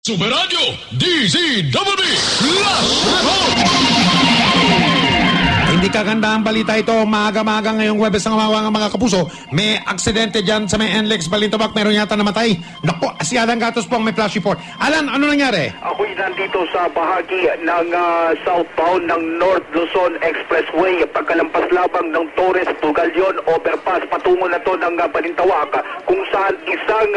Super Radio DZWB Last Report! Hindi kagandang balita ito. Maaga-maaga ngayong Huwebes ng mga kapuso. May aksidente dyan sa may NLEX Balintawak. Meron yata namatay. Naku, si Alan Gatos po ang may flash report. Alan, ano nangyari? Ako'y nandito sa bahagi ng southbound ng North Luzon Expressway. Pagkalampas labang ng Torres Tugalyon Overpass. Patungo na to ng Balintawak. Kung saan isang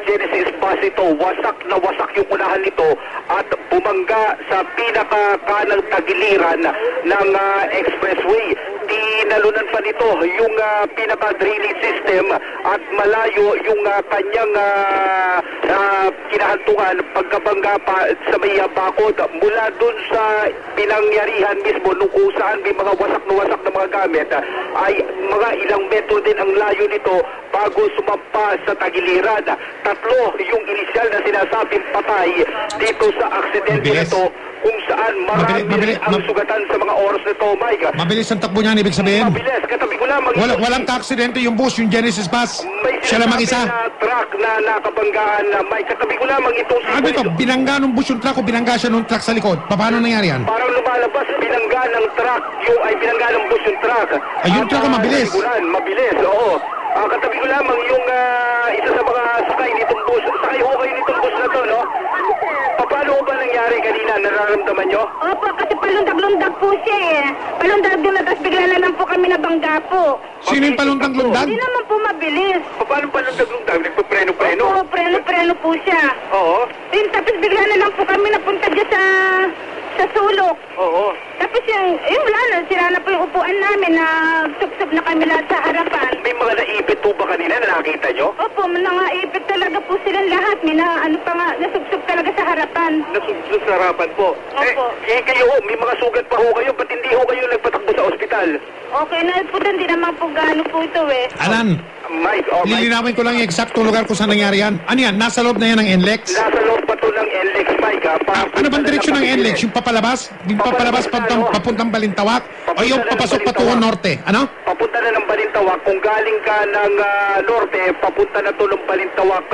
Genesis bus ito. Wasak na wasak yung unahan nito. At bumangga sa pinaka-kanang tagiliran ng expressway. Tinalunan pa nito yung pinaka-drainage system at malayo yung kanyang kinahantungan pagkabangga pa sa may bakod mula dun sa pinangyarihan mismo nung kung saan may mga wasak na mga gamit ay mga ilang metro din ang layo nito bago sumampa sa tagiliran. Tatlo yung inisyal na sinasabing patay dito sa aksidente nito kung saan marami ang sugatan sa mga oras nito, Mike. Mabilis ang takbo niyan, ibig sabihin? Mabilis. Katabi ko lamang walang ka-aksidente yung bus, yung Genesis bus. Siya lang mag-isa. May truck na nakabanggaan, Mike. Katabi ko lamang itong Ano ito? Binangga nung bus yung truck o binangga siya nung truck sa likod? Paano nangyari yan? Parang lumalabas, binangga ng truck, binangga ng bus yung truck. Ay, yung truck ang mabilis. Mabilis, oo. Katabi ko lamang yung isa sa mga sakay nitong bus. Sakay ho kayo nitong bus na to, no? Paano ba nangyari kanina? Nararamdaman nyo? Opo, kasi palundag-lundag po siya eh. Palundag-lundag, tapos bigla na lang po kami nabangga po. Sino yung palundag-lundag? Hindi naman po mabilis. Paano palundag-lundag? Nagpapreno-preno? Opo, preno-preno po siya. Oo. Tapos bigla na lang po kami napunta dyan sa sulok. Oo. Tapos yung wala na, sira na po yung upuan namin na sup-sup na kami lahat sa harapan. May mga naipit po ba kanina na nakita nyo? Opo, nangaipit talaga po silang lahat. May nasup-sup talaga sa harapan. Nasup-sup sa harapan po? Opo. Kayo ho, may mga sugat pa ho kayo. Ba't hindi ho kayo nagpatakbo sa ospital? Okay na po, hindi naman po gano'n po ito eh. Alan, Mike, lilinawin ko lang yung eksakto lugar kung saan nangyari yan. Ano yan? Nasa loob na yan ng NLEX? Nasa loob pa to ng NLEX, Mike. Ano bang direksyon ng NLEX? Yung papalabas? Yung papalabas papuntang Balintawak? O yung papasok patungo norte? Ano? Papunta na ng Balintawak. Kung galing ka ng norte, papunta na to ng Balintawak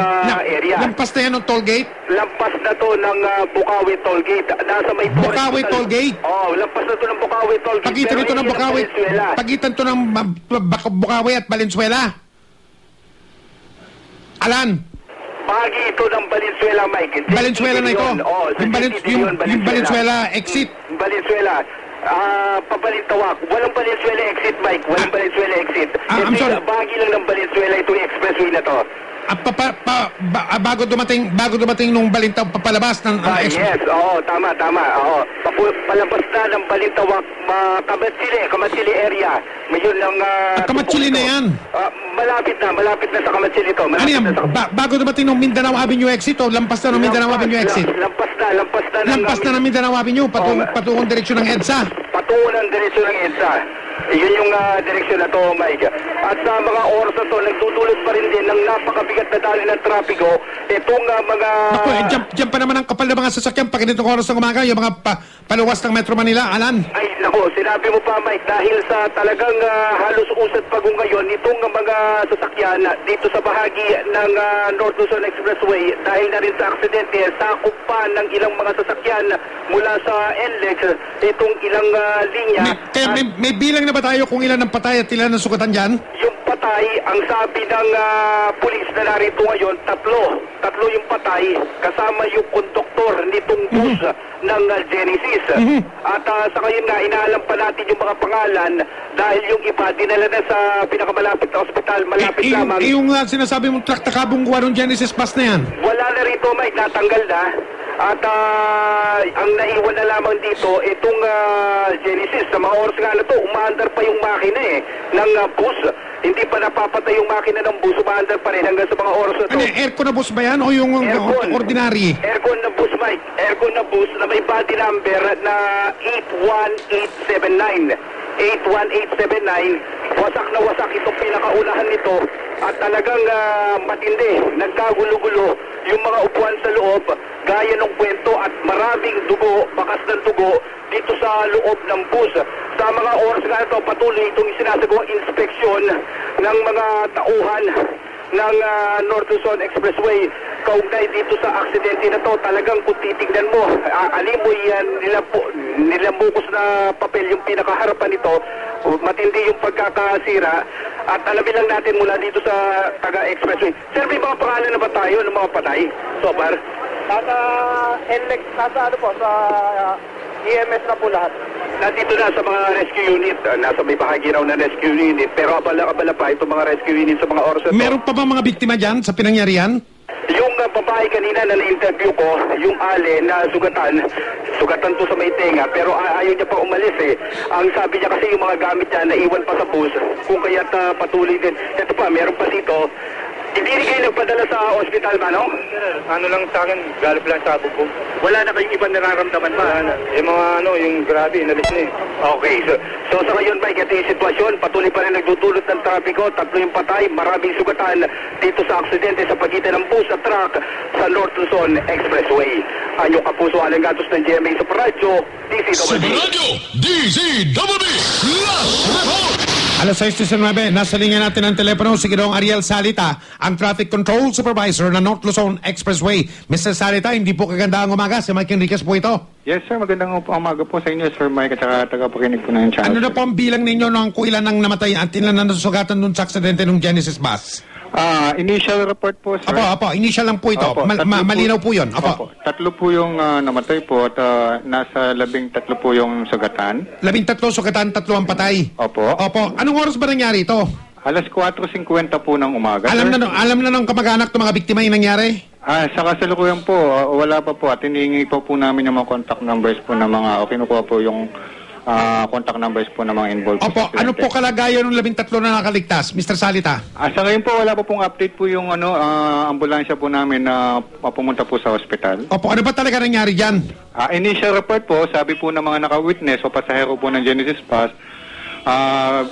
area. Lampas na yan ng toll gate? Lampas na to ng Bukawi toll gate. Nasa may Bukawi toll gate? Oo, lampas na to ng Bukawi toll gate. Pagitan ito ng Bukawi. Pagitan to ng Bukawi at Valenzuela. Alan? Bahagi ito ng Valenzuela, Mike. Valenzuela na ito? Oo, Yung Valenzuela exit? Valenzuela. Pabalintawak. Walang Valenzuela exit, Mike. Walang Valenzuela exit. I'm sorry. Bahagi lang ng Valenzuela itong expressway na to. Bago dumating nung Balintawak papalabas ng yes, oo, tama, oo. Palabas na ng Balintawak, Kamatsili area. Ngayon lang... Kamatsili na yan? Malapit na sa Kamatsili to. Ano yan? Bago dumating nung Mindanao Avenue exit o lampas na ng Mindanao Avenue exit? Lampas na. Lampas na ng Mindanao Avenue, patungong direksyon ng EDSA? Patungo ng direksyon ng EDSA. Yun yung direksyon na to, Mike. At sa mga oras na to, nagtutulog pa rin din ng napakabigat na dali ng trapiko. Itong mga... Ako, dyan pa naman ang kapal na mga sasakyan pag ganitong oras ng umaga, yung mga paluwas ng Metro Manila, Alan. Ay, nako, sinabi mo pa, Mike, dahil sa talagang halos usad pagong ngayon, itong mga sasakyan dito sa bahagi ng North Luzon Expressway, dahil na rin sa aksidente, sakop pa ng ilang mga sasakyan mula sa NLEX, itong ilang linya. May bilang na ba tayo kung ilan ang patay at ilan ang sugatan dyan? Yung patay, ang sabi ng pulis na narito ngayon, tatlo yung patay, kasama yung konduktor nitong bus ng Genesis. At sa ngayon nga, inaalam pa natin yung mga pangalan dahil yung iba dinala na sa pinakamalapit na ospital, malapit lamang. Yung sinasabi mong truck na kabungguan ng Genesis bus na yan? Wala na rito, Mike, natanggal na. At ang naiwan na lamang dito, itong Genesis, sa mga oras nga na to, umaandar pa yung makina ng bus. Hindi pa napapatay yung makina ng bus, umaandar pa rin hanggang sa mga oras na to. Ano, aircon na bus ba yan o yung ordinary? Aircon na bus, Mike. Aircon na bus na may body number na 81879. 81879. Wasak na wasak itong pinakaunahan nito at talagang matindi, nagkagulo-gulo yung mga upuan sa loob gaya ng kwento at maraming dugo, bakas ng dugo dito sa loob ng bus. Sa mga oras nga ito, patuloy itong isinasagawang inspeksyon ng mga tauhan ng North Luzon Expressway. kaugnay dito sa aksidente na to. Talagang kung titignan mo, alimoy yan, nilambukos na papel yung pinakaharapan nito. Matindi yung pagkakasira. At alamin lang natin mula dito sa Taga-Expressway. Sir, may mga pangalan na ba tayo ng mga patay? So far? Nasa NLEX, nasa ano po, sa EMS na po lahat. Nandito na sa mga rescue unit. Nasa may bahagi raw na rescue unit. Pero abala-abala pa itong mga rescue unit sa mga oras na to. Meron pa ba mga biktima dyan sa pinangyarihan? Yung babae kanina na na-interview ko, yung ale na sugatan to sa may tenga, pero ayaw niya pa umalis eh. Ang sabi niya kasi yung mga gamit niya naiwan pa sa bus, kung kaya't patuloy din. Ito pa, meron pa dito. Hindi rin kayo nagpadala sa ospital ba, no? Ano lang sa akin, galip lang sa bubong. Wala na kayong ibang nararamdaman ba? Wala na. Yung mga yung grabe, inalis na eh. Okay, so sa ngayon ba, ito yung sitwasyon, patuloy pa rin nagdudulot ng trapiko, 3 yung patay, maraming sugatan dito sa aksidente sa pagitan ng bus at truck sa North Luzon Expressway. Ang Kapuso, Alan Gatos ng GMA Super Radio, Super DCWB. Radio, DZWB, Last Report! Alas 6:19, nasa linya natin ang telepono si Ginoong Ariel Salita, ang Traffic Control Supervisor ng North Luzon Expressway. Mr. Salita, hindi po kaganda ang umaga. Si Mike Enriquez po ito. Yes sir, magandang umaga po sa inyo Sir Mike at saka tagapakinig po ng channel. Ano na po ang bilang ninyo ng kung ilan ang namatay at ilan na nasugatan dun sa aksidente ng Genesis bus? Initial report po sir. Opo, initial lang po ito. Opo, Malinaw po yun. Opo. 3 po yung namatay po at nasa 13 po yung sugatan. 13 sugatan, 3 ang patay. Opo. Opo. Anong oras ba nangyari ito? Alas 4:50 po ng umaga. Alam sir. na ng kamag-anak ng mga biktima yung nangyari? Sa kasalukuyan po, wala pa po at hinihingi po namin yung mga contact numbers po ng mga, o kinukuha po yung contact numbers po ng mga involved. Opo, ano po kalagayan ng 13 na nakaligtas, Mr. Salita? Sa ngayon po, wala pa pong update po yung ambulansya po namin na pumunta po sa ospital. Opo, ano ba talaga nangyari dyan? Initial report po, sabi po ng mga naka-witness o pasahero po ng Genesis Bus,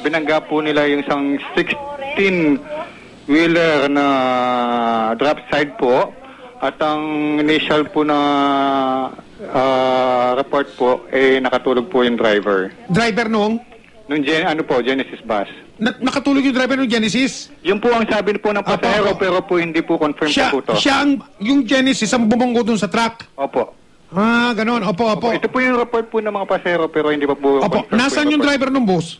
binangga po nila yung isang 16-wheeler na drop side po at ang initial po na report po, nakatulog po yung driver. Driver nung? Genesis Bus. Nakatulog yung driver ng Genesis? Yung po ang sabi po ng pasahero, pero po hindi po confirm po to. Yung Genesis ang bumunggo dun sa truck? Opo. Ganon. Opo. Ito po yung report po ng mga pasahero, pero hindi pa po Opo, confirm. nasaan yung driver ng bus?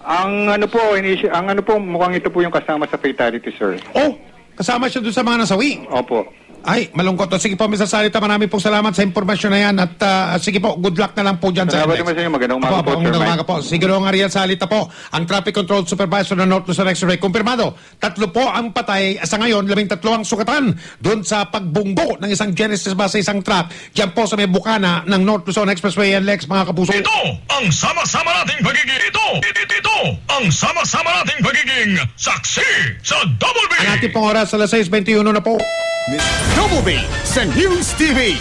Ang mukhang ito po yung kasama sa fatality, sir. Oh, kasama siya dun sa mga nasawi? Opo. Ay, malungkot. Sige po, Mr. Salita, maraming pong salamat sa impormasyon na yan at sige po, good luck na lang po dyan sa Salamat naman sa inyo. Magandang umaga po, Sir magandang Mike. umaga po. Sige ang Ariel Salita po, ang Traffic Control Supervisor ng North Luzon Expressway. Kumpirmado, 3 po ang patay sa ngayon, 13 ang sugatan doon sa pagbunggo ng isang Genesis bus sa isang truck dyan po sa may bukana ng North Luzon Expressway and Lex, mga kapuso. Ito ang sama-sama nating pagiging ito ang sama-sama nating pagiging saksi sa Double B. Ang ating pong oras, alas 6:21 na po. Double B sa News TV.